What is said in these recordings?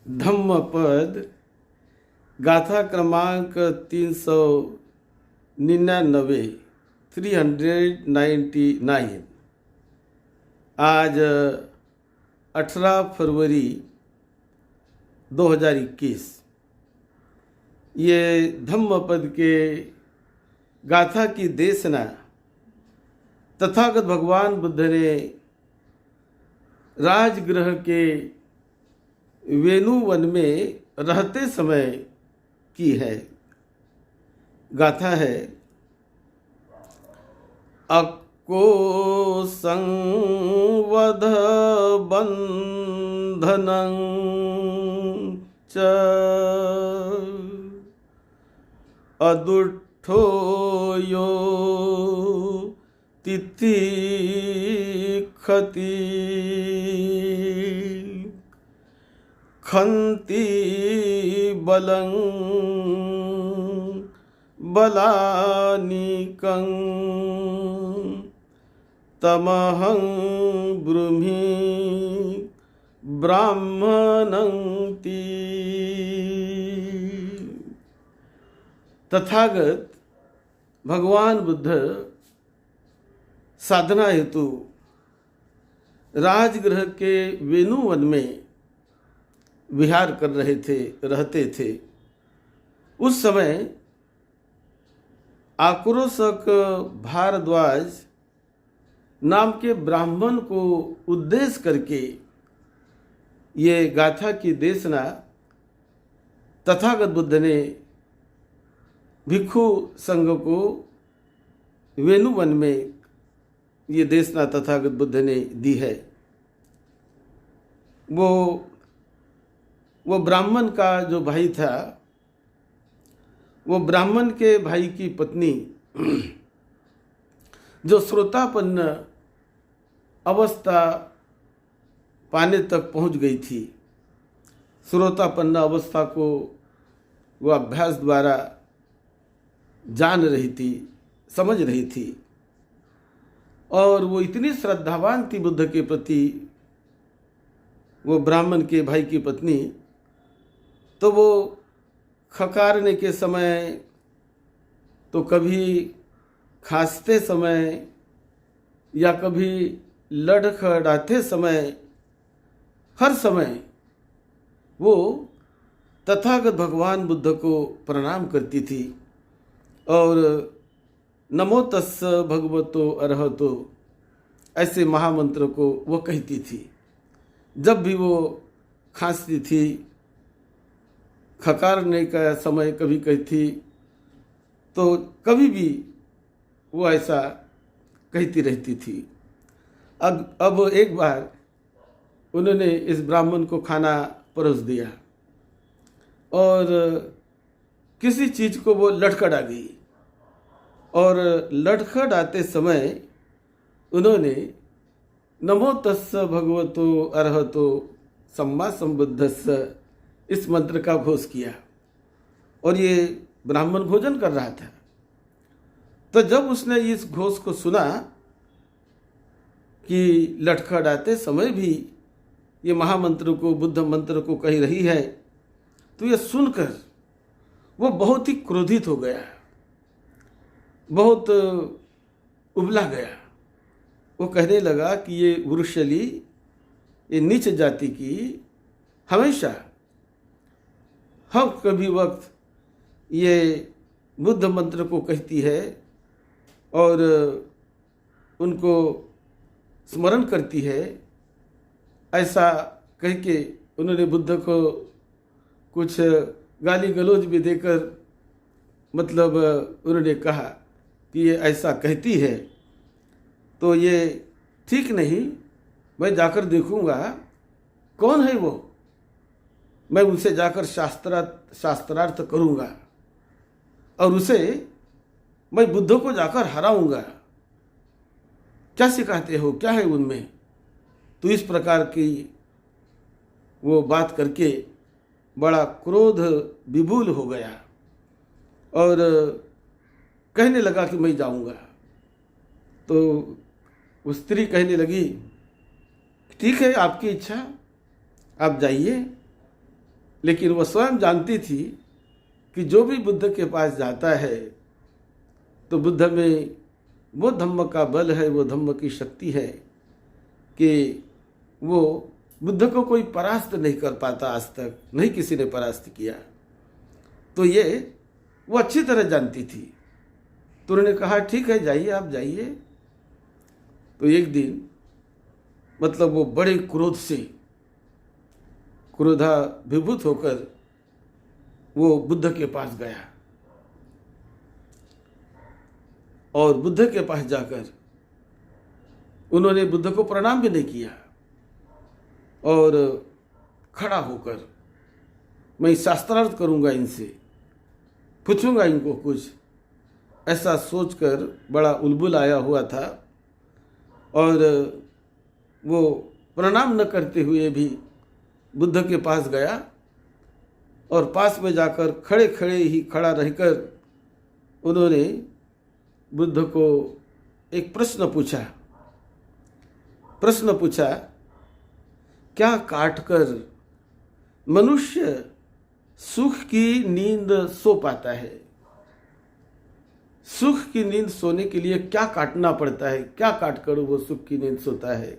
धम्मपद गाथा क्रमांक 399 399। आज 18 फरवरी 2021। ये धम्मपद के गाथा की देशना तथागत भगवान बुद्ध ने राजगृह के वेणुवन में रहते समय की है। गाथा है, अक्को संवध बंधनं च अदुष्ठो यो तितिक्षति खन्ति बलं बलानिकं तमहं ब्रूमि ब्राह्मणं ति। तथागत भगवान बुद्ध साधना हेतु राजगृह के वेणुवन में विहार कर रहते थे। उस समय आक्रोशक भारद्वाज नाम के ब्राह्मण को उद्देश्य करके ये गाथा की देशना तथागत बुद्ध ने भिक्षु संघ को वेणुवन में ये देशना तथागत बुद्ध ने दी है। वो ब्राह्मण का जो भाई था, वो ब्राह्मण के भाई की पत्नी जो श्रोतापन्न अवस्था पाने तक पहुंच गई थी, श्रोतापन्न अवस्था को वो अभ्यास द्वारा जान रही थी, समझ रही थी, और वो इतनी श्रद्धावान थी बुद्ध के प्रति, वो ब्राह्मण के भाई की पत्नी। तो वो खकारने के समय, तो कभी खांसते समय या कभी लड़खड़ाते समय, हर समय वो तथागत भगवान बुद्ध को प्रणाम करती थी और नमो तस्स भगवतो अरहतो ऐसे महामंत्र को वो कहती थी। जब भी वो खांसती थी, खकारने का समय कभी कहती, तो कभी भी वो ऐसा कहती रहती थी। अब एक बार उन्होंने इस ब्राह्मण को खाना परोस दिया और किसी चीज़ को वो लड़खड़ा गई, और लड़खड़ाते समय उन्होंने नमो तस्स भगवतो अरहतो सम्मा संबुद्धस्स इस मंत्र का घोष किया। और ये ब्राह्मण भोजन कर रहा था। तो जब उसने इस घोष को सुना कि लड़खड़ाते समय भी ये महामंत्र को, बुद्ध मंत्र को कह रही है, तो ये सुनकर वो बहुत ही क्रोधित हो गया, बहुत उबला गया। वो कहने लगा कि ये वृषली, ये नीच जाति की हमेशा हर कभी वक्त ये बुद्ध मंत्र को कहती है और उनको स्मरण करती है। ऐसा कह के उन्होंने बुद्ध को कुछ गाली गलौज भी देकर, मतलब उन्होंने कहा कि ये ऐसा कहती है तो ये ठीक नहीं, मैं जाकर देखूंगा कौन है वो, मैं उनसे जाकर शास्त्रार्थ करूंगा और उसे मैं बुद्ध को जाकर हराऊंगा। क्या सिखाते हो, क्या है उनमें? तो इस प्रकार की वो बात करके बड़ा क्रोध विभूल हो गया और कहने लगा कि मैं जाऊंगा। तो वो स्त्री कहने लगी, ठीक है आपकी इच्छा, आप जाइए, लेकिन वह स्वयं जानती थी कि जो भी बुद्ध के पास जाता है तो बुद्ध में वो धम्म का बल है, वो धम्म की शक्ति है कि वो बुद्ध को कोई परास्त नहीं कर पाता, आज तक नहीं किसी ने परास्त किया। तो ये वो अच्छी तरह जानती थी। तो उन्होंने कहा ठीक है जाइए, आप जाइए। तो एक दिन मतलब वो बड़े क्रोध से क्रोधाभिभूत होकर वो बुद्ध के पास गया और बुद्ध के पास जाकर उन्होंने बुद्ध को प्रणाम भी नहीं किया और खड़ा होकर मैं शास्त्रार्थ करूंगा, इनसे पूछूंगा इनको कुछ, ऐसा सोचकर बड़ा उलबुल आया हुआ था। और वो प्रणाम न करते हुए भी बुद्ध के पास गया और पास में जाकर खड़े खड़े ही खड़ा रहकर उन्होंने बुद्ध को एक प्रश्न पूछा, क्या काटकर मनुष्य सुख की नींद सो पाता है? सुख की नींद सोने के लिए क्या काटना पड़ता है? क्या काटकर वो सुख की नींद सोता है?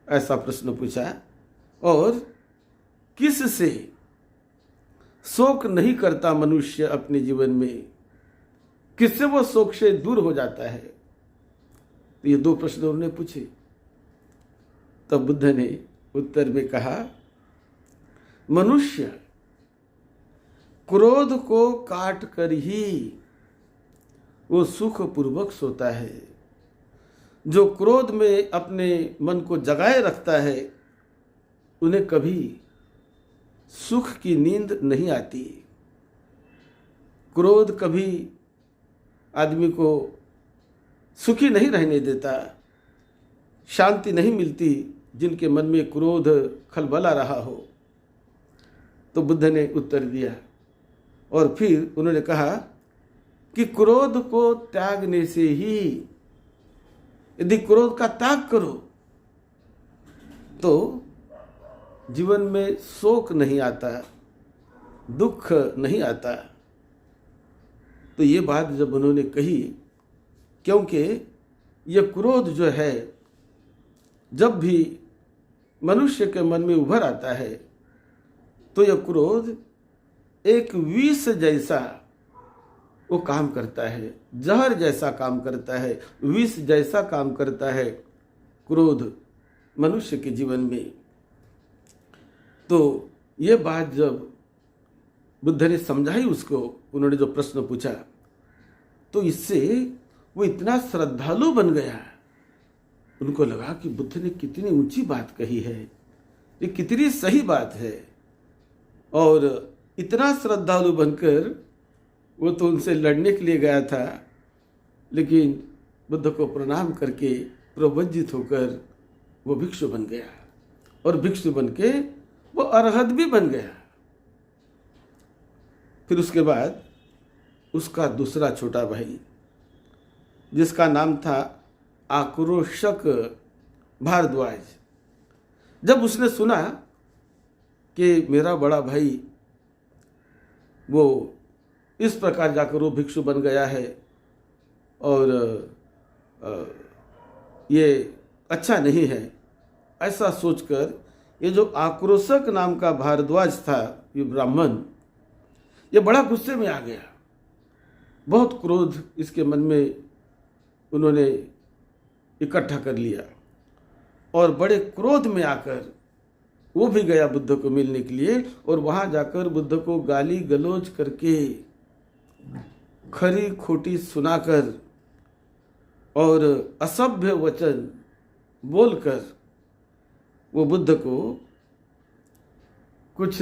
ऐसा प्रश्न पूछा। और किससे शोक नहीं करता मनुष्य अपने जीवन में, किससे वो शोक से दूर हो जाता है? तो ये दो प्रश्न उन्होंने पूछे। तब बुद्ध ने उत्तर में कहा, मनुष्य क्रोध को काट कर ही वो सुख पूर्वक सोता है। जो क्रोध में अपने मन को जगाए रखता है उन्हें कभी सुख की नींद नहीं आती। क्रोध कभी आदमी को सुखी नहीं रहने देता, शांति नहीं मिलती जिनके मन में क्रोध खलबला रहा हो। तो बुद्ध ने उत्तर दिया और फिर उन्होंने कहा कि क्रोध को त्यागने से ही, यदि क्रोध का त्याग करो तो जीवन में शोक नहीं आता, दुख नहीं आता। तो ये बात जब उन्होंने कही, क्योंकि ये क्रोध जो है जब भी मनुष्य के मन में उभर आता है तो यह क्रोध एक विष जैसा वो काम करता है, जहर जैसा काम करता है, विष जैसा काम करता है क्रोध मनुष्य के जीवन में। तो ये बात जब बुद्ध ने समझाई उसको, उन्होंने जो प्रश्न पूछा, तो इससे वो इतना श्रद्धालु बन गया। उनको लगा कि बुद्ध ने कितनी ऊंची बात कही है, ये कितनी सही बात है। और इतना श्रद्धालु बनकर वो तो उनसे लड़ने के लिए गया था, लेकिन बुद्ध को प्रणाम करके प्रवज्जित होकर वो भिक्षु बन गया और भिक्षु बन के वो अरहत भी बन गया। फिर उसके बाद उसका दूसरा छोटा भाई, जिसका नाम था आक्रोशक भारद्वाज, जब उसने सुना कि मेरा बड़ा भाई वो इस प्रकार जाकर वो भिक्षु बन गया है और ये अच्छा नहीं है, ऐसा सोचकर ये जो आक्रोशक नाम का भारद्वाज था, ये ब्राह्मण, ये बड़ा गुस्से में आ गया। बहुत क्रोध इसके मन में उन्होंने इकट्ठा कर लिया और बड़े क्रोध में आकर वो भी गया बुद्ध को मिलने के लिए और वहां जाकर बुद्ध को गाली गलौज करके, खरी खोटी सुनाकर और असभ्य वचन बोलकर वो बुद्ध को कुछ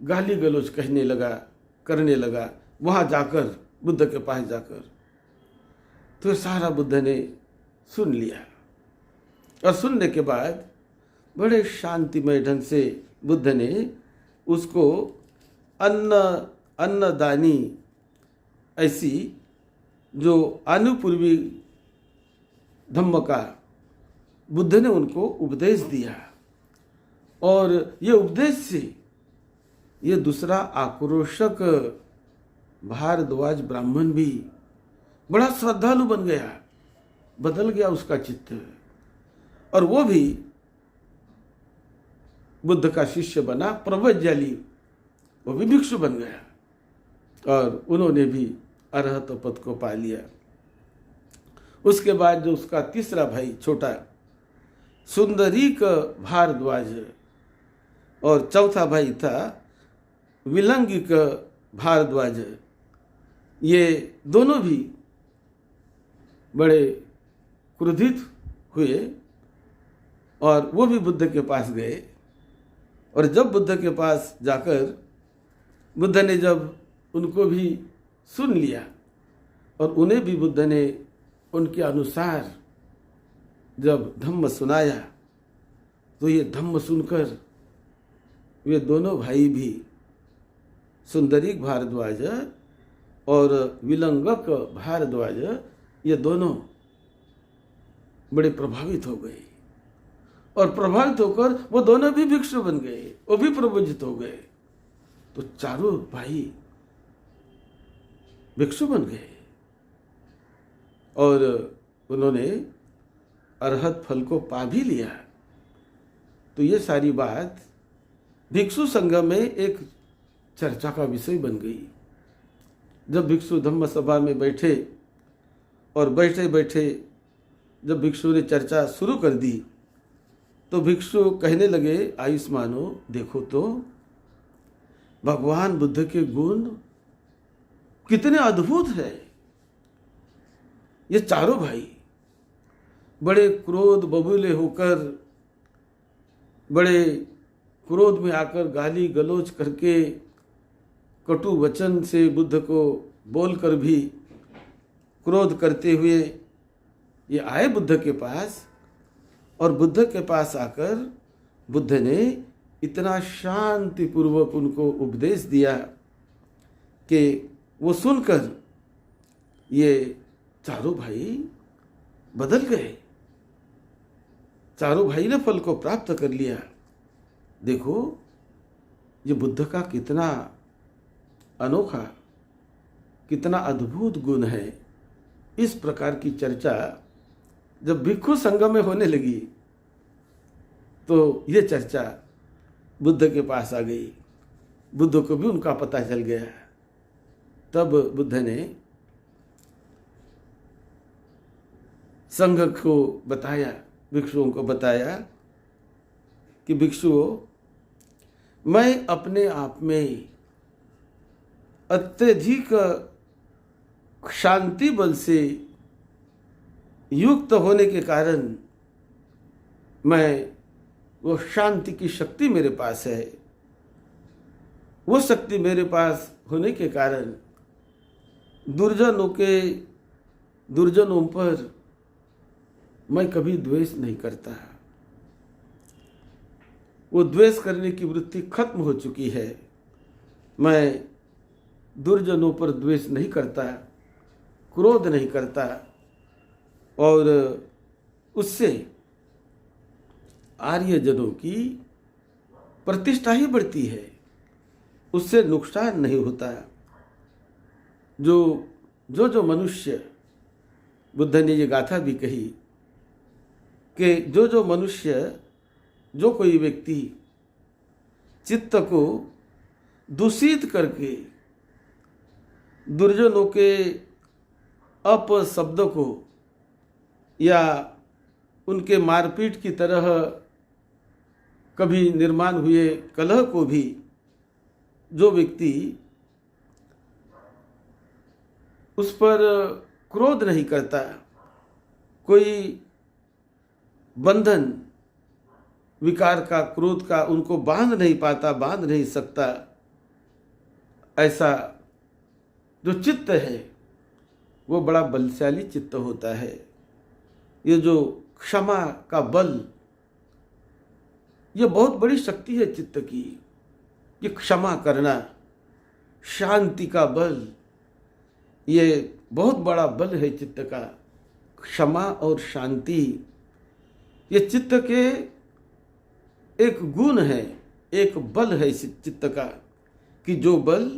गाली गलौज करने लगा वहां जाकर, बुद्ध के पास जाकर। तो सारा बुद्ध ने सुन लिया और सुनने के बाद बड़े शांतिमय ढंग से बुद्ध ने उसको अन्नदानी ऐसी जो अनुपूर्वी धम्म का बुद्ध ने उनको उपदेश दिया। और ये उपदेश से ये दूसरा आक्रोशक भारद्वाज ब्राह्मण भी बड़ा श्रद्धालु बन गया, बदल गया उसका चित्त, और वो भी बुद्ध का शिष्य बना। प्रव्रजली वो भी भिक्षु बन गया और उन्होंने भी अरहत पद को पा लिया। उसके बाद जो उसका तीसरा भाई छोटा सुंदरीक भारद्वाज और चौथा भाई था विलंगिक भारद्वाज, ये दोनों भी बड़े क्रोधित हुए और वो भी बुद्ध के पास गए। और जब बुद्ध के पास जाकर बुद्ध ने जब उनको भी सुन लिया और उन्हें भी बुद्ध ने उनके अनुसार जब धम्म सुनाया, तो ये धम्म सुनकर वे दोनों भाई भी सुंदरीक भारद्वाज और विलंगक भारद्वाज, ये दोनों बड़े प्रभावित हो गए और प्रभावित होकर वो दोनों भी भिक्षु बन गए, वो भी प्रवृत्त हो गए। तो चारों भाई भिक्षु बन गए और उन्होंने अरहत फल को पा भी लिया। तो ये सारी बात भिक्षु संघ में एक चर्चा का विषय बन गई। जब भिक्षु धम्म सभा में बैठे और बैठे बैठे जब भिक्षु ने चर्चा शुरू कर दी, तो भिक्षु कहने लगे, आयुष्मानो देखो तो भगवान बुद्ध के गुण कितने अद्भुत है। ये चारों भाई बड़े क्रोध बबूले होकर, बड़े क्रोध में आकर गाली गलौज करके, कटु वचन से बुद्ध को बोलकर भी क्रोध करते हुए ये आए बुद्ध के पास। और बुद्ध के पास आकर बुद्ध ने इतना शांतिपूर्वक उनको उपदेश दिया कि वो सुनकर ये चारों भाई बदल गए। चारों भाई ने फल को प्राप्त कर लिया। देखो ये बुद्ध का कितना अनोखा, कितना अद्भुत गुण है। इस प्रकार की चर्चा जब भिक्षु संघ में होने लगी, तो ये चर्चा बुद्ध के पास आ गई। बुद्ध को भी उनका पता चल गया। तब बुद्ध ने संघ को बताया, भिक्षुओं को बताया कि भिक्षुओं, मैं अपने आप में अत्यधिक शांति बल से युक्त होने के कारण, मैं वो शांति की शक्ति मेरे पास है, वो शक्ति मेरे पास होने के कारण दुर्जनों पर मैं कभी द्वेष नहीं करता। वो द्वेष करने की वृत्ति खत्म हो चुकी है। मैं दुर्जनों पर द्वेष नहीं करता, क्रोध नहीं करता, और उससे आर्यजनों की प्रतिष्ठा ही बढ़ती है, उससे नुकसान नहीं होता। जो मनुष्य, बुद्ध ने ये गाथा भी कही कि जो मनुष्य, जो कोई व्यक्ति चित्त को दूषित करके दुर्जनों के अपशब्द को या उनके मारपीट की तरह कभी निर्माण हुए कलह को भी जो व्यक्ति उस पर क्रोध नहीं करता, कोई बंधन विकार का, क्रोध का उनको बांध नहीं पाता, बांध नहीं सकता, ऐसा जो चित्त है वो बड़ा बलशाली चित्त होता है। ये जो क्षमा का बल, ये बहुत बड़ी शक्ति है चित्त की। ये क्षमा करना, शांति का बल, ये बहुत बड़ा बल है चित्त का। क्षमा और शांति ये चित्त के एक गुण है, एक बल है इस चित्त का। कि जो बल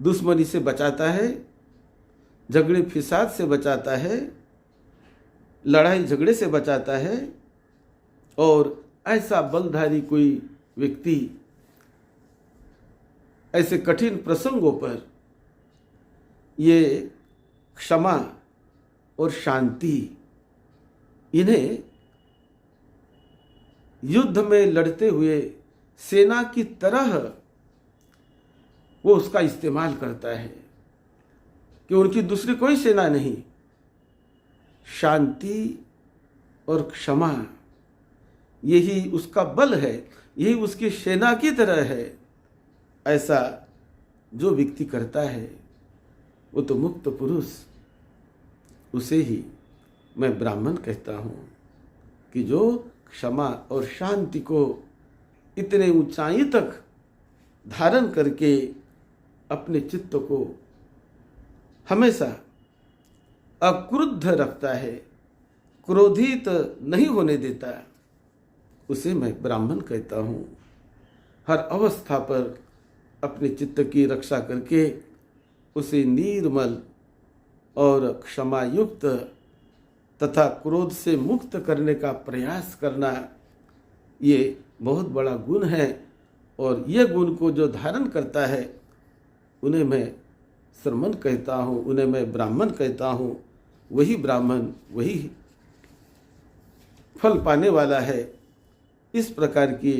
दुश्मनी से बचाता है, झगड़े फिसाद से बचाता है, लड़ाई झगड़े से बचाता है, और ऐसा बलधारी कोई व्यक्ति ऐसे कठिन प्रसंगों पर ये क्षमा और शांति, इन्हें युद्ध में लड़ते हुए सेना की तरह वो उसका इस्तेमाल करता है कि उनकी दूसरी कोई सेना नहीं, शांति और क्षमा यही उसका बल है, यही उसकी सेना की तरह है। ऐसा जो व्यक्ति करता है वो तो मुक्त पुरुष, उसे ही मैं ब्राह्मण कहता हूँ कि जो क्षमा और शांति को इतने ऊंचाई तक धारण करके अपने चित्त को हमेशा अक्रुद्ध रखता है, क्रोधित नहीं होने देता, उसे मैं ब्राह्मण कहता हूँ। हर अवस्था पर अपने चित्त की रक्षा करके उसे निर्मल और क्षमायुक्त तथा क्रोध से मुक्त करने का प्रयास करना, ये बहुत बड़ा गुण है। और ये गुण को जो धारण करता है उन्हें मैं श्रमण कहता हूँ, उन्हें मैं ब्राह्मण कहता हूँ। वही ब्राह्मण, वही फल पाने वाला है। इस प्रकार की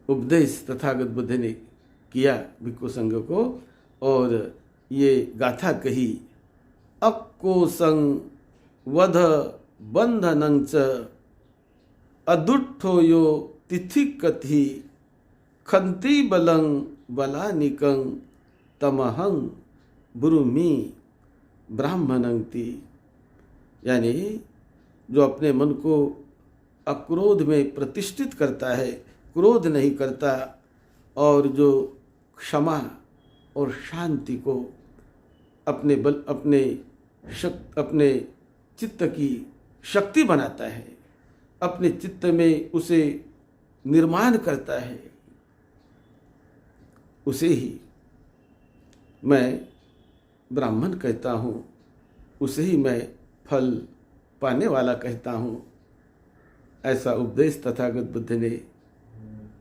उपदेश तथागत बुद्ध ने किया भिक्खु संघ को, और ये गाथा कही, अक्कोसं वध बंधनं च अदुट्ठो यो तिथिकथि खंति बलं बलानिकं तमहं ब्रूमि ब्राह्मणंति। यानी जो अपने मन को अक्रोध में प्रतिष्ठित करता है, क्रोध नहीं करता, और जो क्षमा और शांति को अपने बल अपने चित्त की शक्ति बनाता है, अपने चित्त में उसे निर्माण करता है, उसे ही मैं ब्राह्मण कहता हूँ, उसे ही मैं फल पाने वाला कहता हूँ। ऐसा उपदेश तथागत बुद्ध ने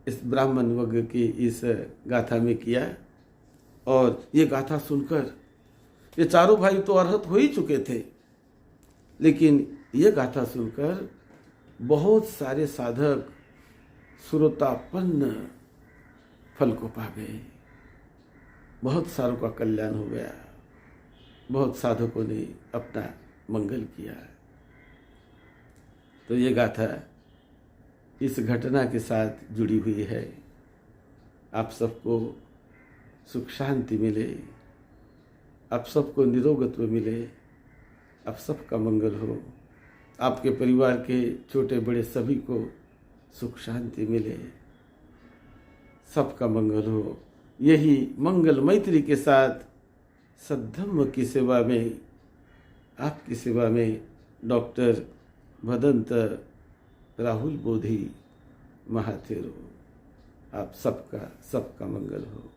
इस ब्राह्मण वर्ग की इस गाथा में किया। और ये गाथा सुनकर ये चारों भाई तो अरहत हो ही चुके थे, लेकिन ये गाथा सुनकर बहुत सारे साधक सुरतापन्न फल को पा गए, बहुत सारों का कल्याण हो गया, बहुत साधकों ने अपना मंगल किया। तो ये गाथा इस घटना के साथ जुड़ी हुई है। आप सबको सुख शांति मिले, आप सबको निरोगत्व मिले, आप सबका मंगल हो, आपके परिवार के छोटे बड़े सभी को सुख शांति मिले, सबका मंगल हो। यही मंगल मैत्री के साथ सद्धम्म की सेवा में, आपकी सेवा में डॉक्टर भदंत राहुल बोधी महाथेरो। आप सबका मंगल हो।